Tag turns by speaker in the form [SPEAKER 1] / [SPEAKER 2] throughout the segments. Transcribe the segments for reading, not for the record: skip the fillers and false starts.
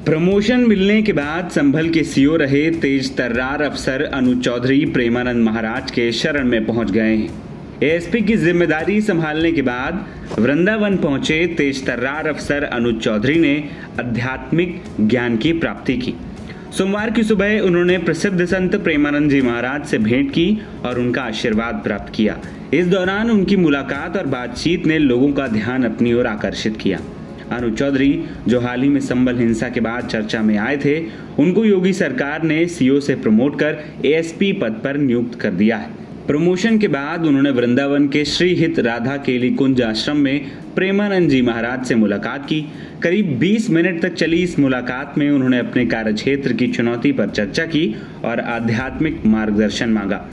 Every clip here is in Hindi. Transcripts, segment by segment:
[SPEAKER 1] प्रमोशन मिलने के बाद संभल के सीओ रहे तेज तर्रार अफसर अनुज चौधरी प्रेमानंद महाराज के शरण में पहुंच गए हैं। एएसपी की जिम्मेदारी संभालने के बाद वृंदावन पहुंचे तेज तर्रार अफसर अनुज चौधरी ने आध्यात्मिक ज्ञान की प्राप्ति की। सोमवार की सुबह उन्होंने प्रसिद्ध संत प्रेमानंद जी महाराज से भेंट की और उनका आशीर्वाद प्राप्त किया। इस दौरान उनकी मुलाकात और बातचीत ने लोगों का ध्यान अपनी ओर आकर्षित किया। अनुज चौधरी, जो हाल ही में संभल हिंसा के बाद चर्चा में आए थे, उनको योगी सरकार ने सीओ से प्रमोट कर एएसपी पद पर नियुक्त कर दिया है। प्रमोशन के बाद उन्होंने वृंदावन के श्री हित राधा केली कुंज आश्रम में प्रेमानंद जी महाराज से मुलाकात की। करीब 20 मिनट तक चली इस मुलाकात में उन्होंने अपने कार्यक्षेत्र की चुनौती पर चर्चा की और आध्यात्मिक मार्गदर्शन मांगा।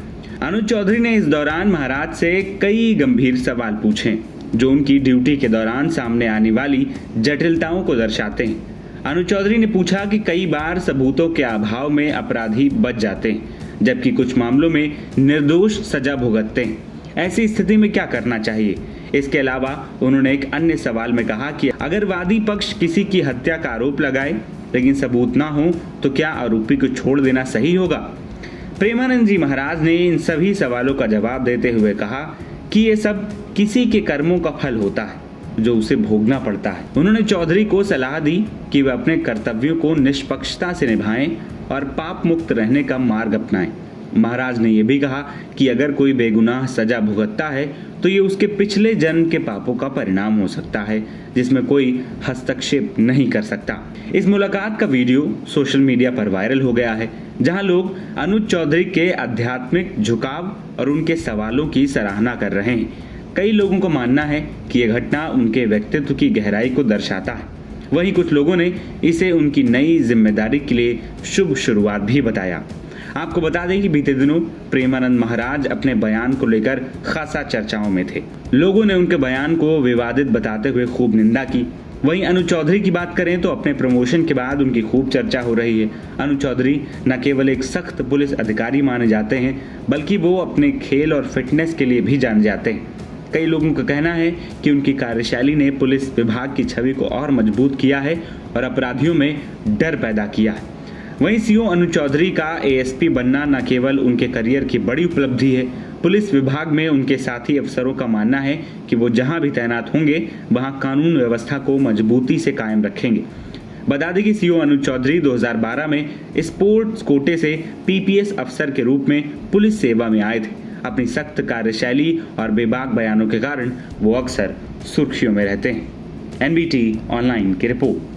[SPEAKER 1] अनुज चौधरी ने इस दौरान महाराज से कई गंभीर सवाल पूछे, जो उनकी ड्यूटी के दौरान सामने आने वाली जटिलताओं को दर्शाते हैं। अनुज चौधरी ने पूछा कि कई बार सबूतों के अभाव में अपराधी बच जाते हैं, जबकि कुछ मामलों में निर्दोष सजा भुगतते हैं। ऐसी स्थिति में क्या करना चाहिए? इसके अलावा उन्होंने एक अन्य सवाल में कहा कि अगर वादी पक्ष किसी की हत्या का आरोप लगाए लेकिन सबूत ना हो तो क्या आरोपी को छोड़ देना सही होगा? प्रेमानंद जी महाराज ने इन सभी सवालों का जवाब देते हुए कहा कि ये सब किसी के कर्मों का फल होता है जो उसे भोगना पड़ता है। उन्होंने चौधरी को सलाह दी कि वे अपने कर्तव्यों को निष्पक्षता से निभाएं और पाप मुक्त रहने का मार्ग अपनाएं। महाराज ने यह भी कहा कि अगर कोई बेगुनाह सजा भुगतता है तो ये उसके पिछले जन्म के पापों का परिणाम हो सकता है, जिसमें कोई हस्तक्षेप नहीं कर सकता। इस मुलाकात का वीडियो सोशल मीडिया पर वायरल हो गया है, जहां लोग अनुज चौधरी के आध्यात्मिक झुकाव और उनके सवालों की सराहना कर रहे हैं। कई लोगों को मानना है कि यह घटना उनके व्यक्तित्व की गहराई को दर्शाता है। वहीं कुछ लोगों ने इसे उनकी नई जिम्मेदारी के लिए शुभ शुरुआत भी बताया। आपको बता दें कि बीते दिनों प्रेमानंद महाराज अपने बयान को लेकर खासा चर्चाओं में थे। लोगों ने उनके बयान को विवादित बताते हुए खूब निंदा की। वहीं अनुज चौधरी की बात करें तो अपने प्रमोशन के बाद उनकी खूब चर्चा हो रही है। अनुज चौधरी न केवल एक सख्त पुलिस अधिकारी माने जाते हैं, बल्कि वो अपने खेल और फिटनेस के लिए भी जाने जाते हैं। कई लोगों का कहना है कि उनकी कार्यशैली ने पुलिस विभाग की छवि को और मजबूत किया है और अपराधियों में डर पैदा किया है। वहीं सीओ अनुज चौधरी का एएसपी बनना न केवल उनके करियर की बड़ी उपलब्धि है, पुलिस विभाग में उनके साथी अफसरों का मानना है कि वो जहां भी तैनात होंगे वहां कानून व्यवस्था को मजबूती से कायम रखेंगे। बता दें कि सीओ अनुज चौधरी 2012 में स्पोर्ट्स कोटे से पीपीएस अफसर के रूप में पुलिस सेवा में आए थे। अपनी सख्त कार्यशैली और बेबाक बयानों के कारण वो अक्सर सुर्खियों में रहते हैं। एनबीटी ऑनलाइन की रिपोर्ट।